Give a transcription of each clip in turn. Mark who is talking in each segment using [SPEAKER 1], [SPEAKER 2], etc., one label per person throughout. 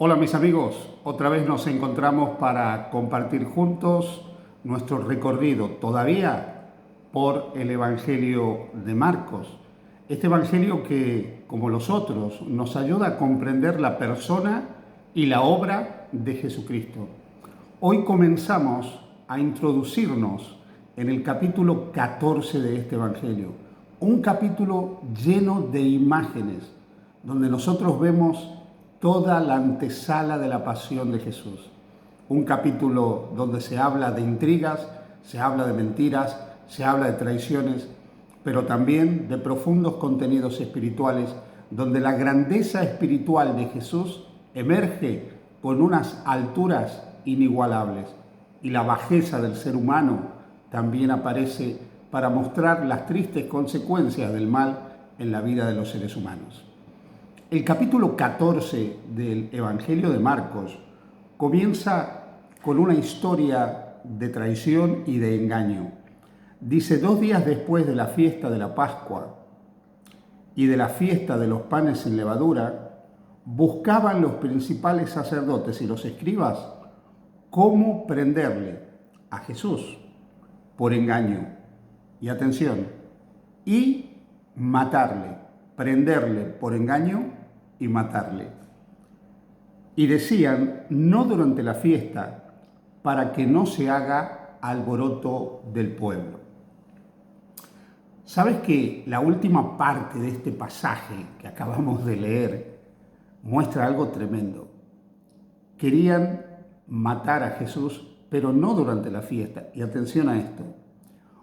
[SPEAKER 1] Hola mis amigos, otra vez nos encontramos para compartir juntos nuestro recorrido todavía por el Evangelio de Marcos. Este Evangelio que, como los otros, nos ayuda a comprender la persona y la obra de Jesucristo. Hoy comenzamos a introducirnos en el capítulo 14 de este Evangelio, un capítulo lleno de imágenes, donde nosotros vemos toda la antesala de la pasión de Jesús. Un capítulo donde se habla de intrigas, se habla de mentiras, se habla de traiciones, pero también de profundos contenidos espirituales, donde la grandeza espiritual de Jesús emerge con unas alturas inigualables y la bajeza del ser humano también aparece para mostrar las tristes consecuencias del mal en la vida de los seres humanos. El capítulo 14 del Evangelio de Marcos comienza con una historia de traición y de engaño. Dice: 2 días después de la fiesta de la Pascua y de la fiesta de los panes sin levadura, buscaban los principales sacerdotes y los escribas cómo prenderle a Jesús por engaño. Y atención, y matarle, prenderle por engaño y matarle. Y decían: no durante la fiesta, para que no se haga alboroto del pueblo. ¿Sabes que la última parte de este pasaje que acabamos de leer muestra algo tremendo? Querían matar a Jesús, pero no durante la fiesta. Y atención a esto,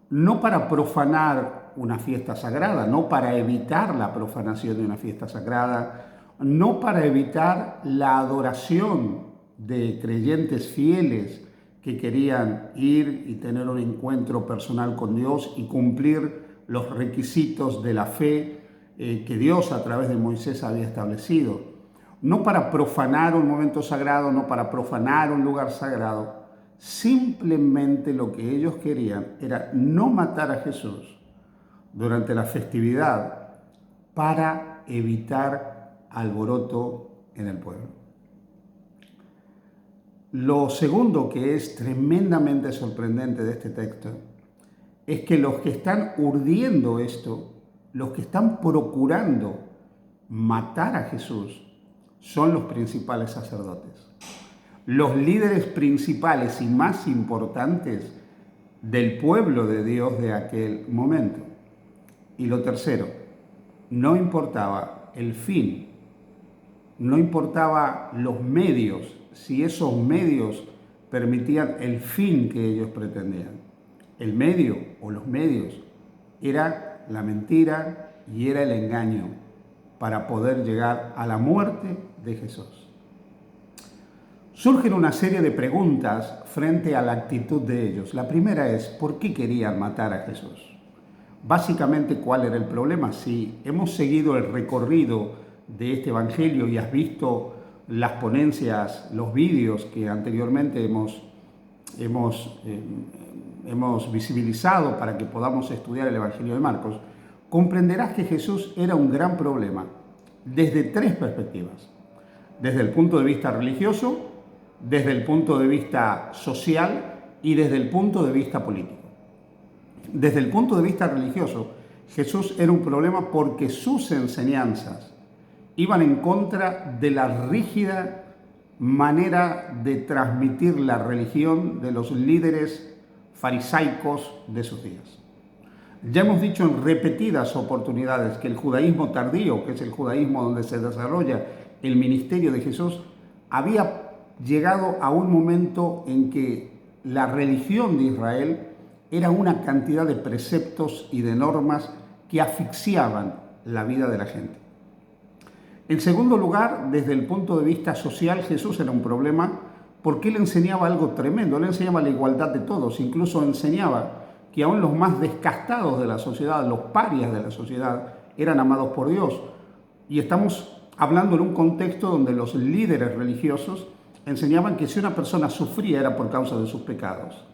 [SPEAKER 1] no para profanar una fiesta sagrada, no para evitar la profanación de una fiesta sagrada, no para evitar la adoración de creyentes fieles que querían ir y tener un encuentro personal con Dios y cumplir los requisitos de la fe que Dios a través de Moisés había establecido. No para profanar un momento sagrado, no para profanar un lugar sagrado. Simplemente lo que ellos querían era no matar a Jesús durante la festividad para evitar alboroto en el pueblo. Lo segundo que es tremendamente sorprendente de este texto es que los que están urdiendo esto, los que están procurando matar a Jesús, son los principales sacerdotes, los líderes principales y más importantes del pueblo de Dios de aquel momento. Y lo tercero, no importaba el fin, no importaba los medios, si esos medios permitían el fin que ellos pretendían. El medio o los medios era la mentira y era el engaño para poder llegar a la muerte de Jesús. Surgen una serie de preguntas frente a la actitud de ellos. La primera es: ¿por qué querían matar a Jesús? Básicamente, ¿cuál era el problema? Si hemos seguido el recorrido de este Evangelio y has visto las ponencias, los vídeos que anteriormente hemos visibilizado para que podamos estudiar el Evangelio de Marcos, comprenderás que Jesús era un gran problema desde 3 perspectivas. Desde el punto de vista religioso, desde el punto de vista social y desde el punto de vista político. Desde el punto de vista religioso, Jesús era un problema porque sus enseñanzas iban en contra de la rígida manera de transmitir la religión de los líderes farisaicos de sus días. Ya hemos dicho en repetidas oportunidades que el judaísmo tardío, que es el judaísmo donde se desarrolla el ministerio de Jesús, había llegado a un momento en que la religión de Israel era una cantidad de preceptos y de normas que asfixiaban la vida de la gente. En segundo lugar, desde el punto de vista social, Jesús era un problema porque él enseñaba algo tremendo. Él enseñaba la igualdad de todos, incluso enseñaba que aún los más descastados de la sociedad, los parias de la sociedad, eran amados por Dios. Y estamos hablando en un contexto donde los líderes religiosos enseñaban que si una persona sufría era por causa de sus pecados.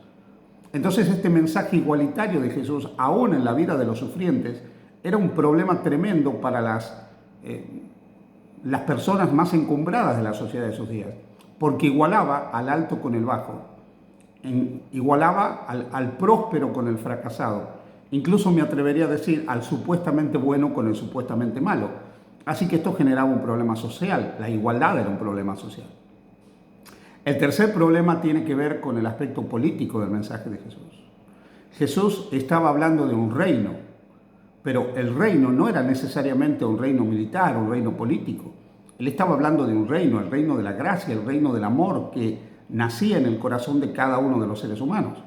[SPEAKER 1] Entonces este mensaje igualitario de Jesús, aún en la vida de los sufrientes, era un problema tremendo para las personas más encumbradas de la sociedad de esos días, porque igualaba al alto con el bajo, igualaba al próspero con el fracasado, incluso me atrevería a decir al supuestamente bueno con el supuestamente malo. Así que esto generaba un problema social, la igualdad era un problema social. El tercer problema tiene que ver con el aspecto político del mensaje de Jesús. Jesús estaba hablando de un reino, pero el reino no era necesariamente un reino militar, un reino político. Él estaba hablando de un reino, el reino de la gracia, el reino del amor que nacía en el corazón de cada uno de los seres humanos.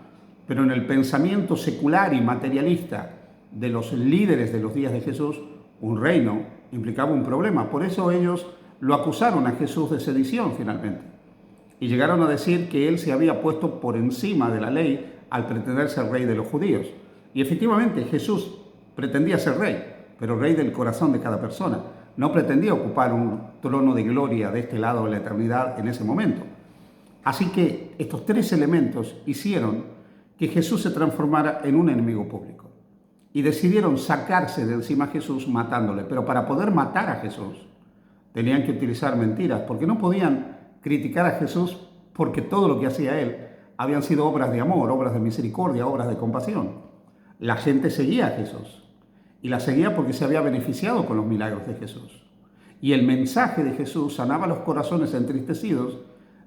[SPEAKER 1] Pero en el pensamiento secular y materialista de los líderes de los días de Jesús, un reino implicaba un problema. Por eso ellos lo acusaron a Jesús de sedición finalmente. Y llegaron a decir que él se había puesto por encima de la ley al pretender ser rey de los judíos. Y efectivamente Jesús pretendía ser rey, pero rey del corazón de cada persona. No pretendía ocupar un trono de gloria de este lado de la eternidad en ese momento. Así que estos tres elementos hicieron que Jesús se transformara en un enemigo público. Y decidieron sacarse de encima a Jesús matándole. Pero para poder matar a Jesús tenían que utilizar mentiras, porque no podían criticar a Jesús porque todo lo que hacía él habían sido obras de amor, obras de misericordia, obras de compasión. La gente seguía a Jesús y la seguía porque se había beneficiado con los milagros de Jesús. Y el mensaje de Jesús sanaba los corazones entristecidos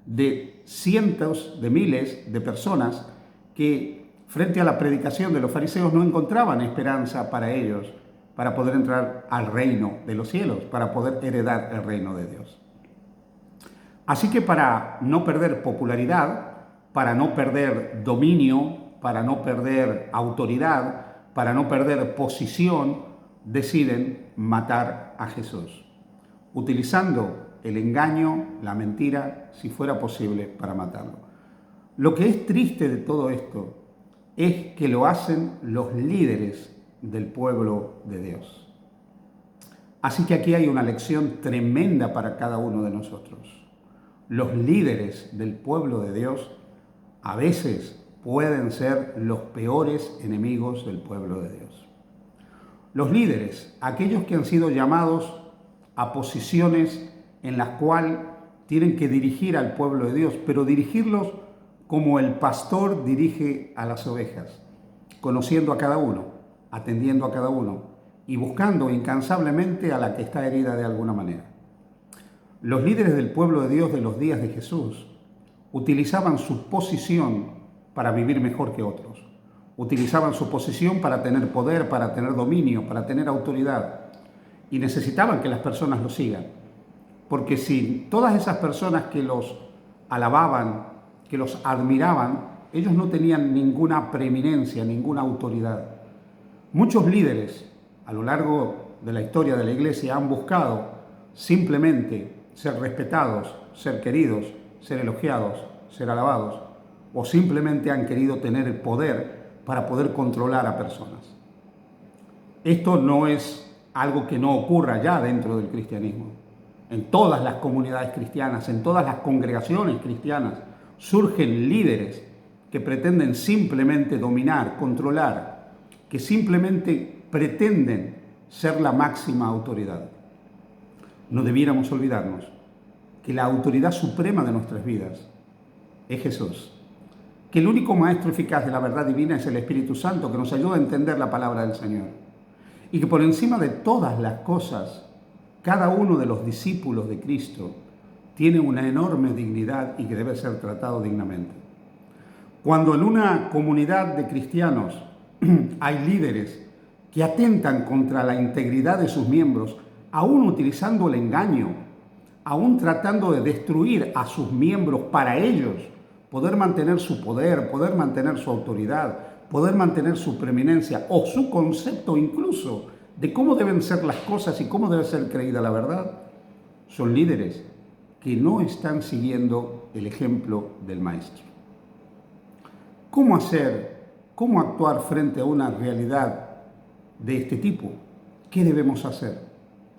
[SPEAKER 1] de cientos de miles de personas que frente a la predicación de los fariseos no encontraban esperanza para ellos, para poder entrar al reino de los cielos, para poder heredar el reino de Dios. Así que para no perder popularidad, para no perder dominio, para no perder autoridad, para no perder posición, deciden matar a Jesús, utilizando el engaño, la mentira, si fuera posible, para matarlo. Lo que es triste de todo esto es que lo hacen los líderes del pueblo de Dios. Así que aquí hay una lección tremenda para cada uno de nosotros. Los líderes del pueblo de Dios a veces pueden ser los peores enemigos del pueblo de Dios. Los líderes, aquellos que han sido llamados a posiciones en las cuales tienen que dirigir al pueblo de Dios, pero dirigirlos como el pastor dirige a las ovejas, conociendo a cada uno, atendiendo a cada uno y buscando incansablemente a la que está herida de alguna manera. Los líderes del pueblo de Dios de los días de Jesús utilizaban su posición para vivir mejor que otros. Utilizaban su posición para tener poder, para tener dominio, para tener autoridad. Y necesitaban que las personas los sigan. Porque si todas esas personas que los alababan, que los admiraban, ellos no tenían ninguna preeminencia, ninguna autoridad. Muchos líderes a lo largo de la historia de la Iglesia han buscado simplemente ser respetados, ser queridos, ser elogiados, ser alabados, o simplemente han querido tener el poder para poder controlar a personas. Esto no es algo que no ocurra ya dentro del cristianismo. En todas las comunidades cristianas, en todas las congregaciones cristianas, surgen líderes que pretenden simplemente dominar, controlar, que simplemente pretenden ser la máxima autoridad. No debiéramos olvidarnos que la autoridad suprema de nuestras vidas es Jesús, que el único maestro eficaz de la verdad divina es el Espíritu Santo, que nos ayuda a entender la palabra del Señor, y que por encima de todas las cosas, cada uno de los discípulos de Cristo tiene una enorme dignidad y que debe ser tratado dignamente. Cuando en una comunidad de cristianos hay líderes que atentan contra la integridad de sus miembros, aún utilizando el engaño, aún tratando de destruir a sus miembros para ellos poder mantener su poder, poder mantener su autoridad, poder mantener su preeminencia o su concepto incluso de cómo deben ser las cosas y cómo debe ser creída la verdad, son líderes que no están siguiendo el ejemplo del Maestro. ¿Cómo hacer, cómo actuar frente a una realidad de este tipo? ¿Qué debemos hacer?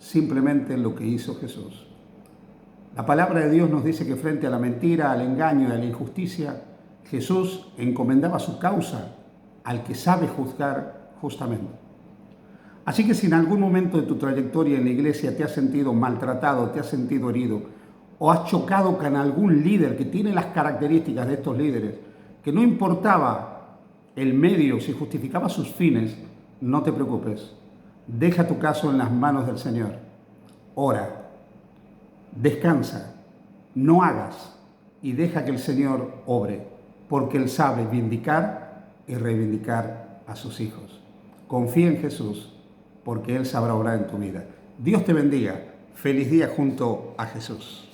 [SPEAKER 1] Simplemente lo que hizo Jesús. La palabra de Dios nos dice que frente a la mentira, al engaño y a la injusticia, Jesús encomendaba su causa al que sabe juzgar justamente. Así que si en algún momento de tu trayectoria en la iglesia te has sentido maltratado, te has sentido herido, o has chocado con algún líder que tiene las características de estos líderes, que no importaba el medio, si justificaba sus fines, no te preocupes. Deja tu caso en las manos del Señor. Ora, descansa, no hagas y deja que el Señor obre, porque Él sabe vindicar y reivindicar a sus hijos. Confía en Jesús, porque Él sabrá obrar en tu vida. Dios te bendiga. Feliz día junto a Jesús.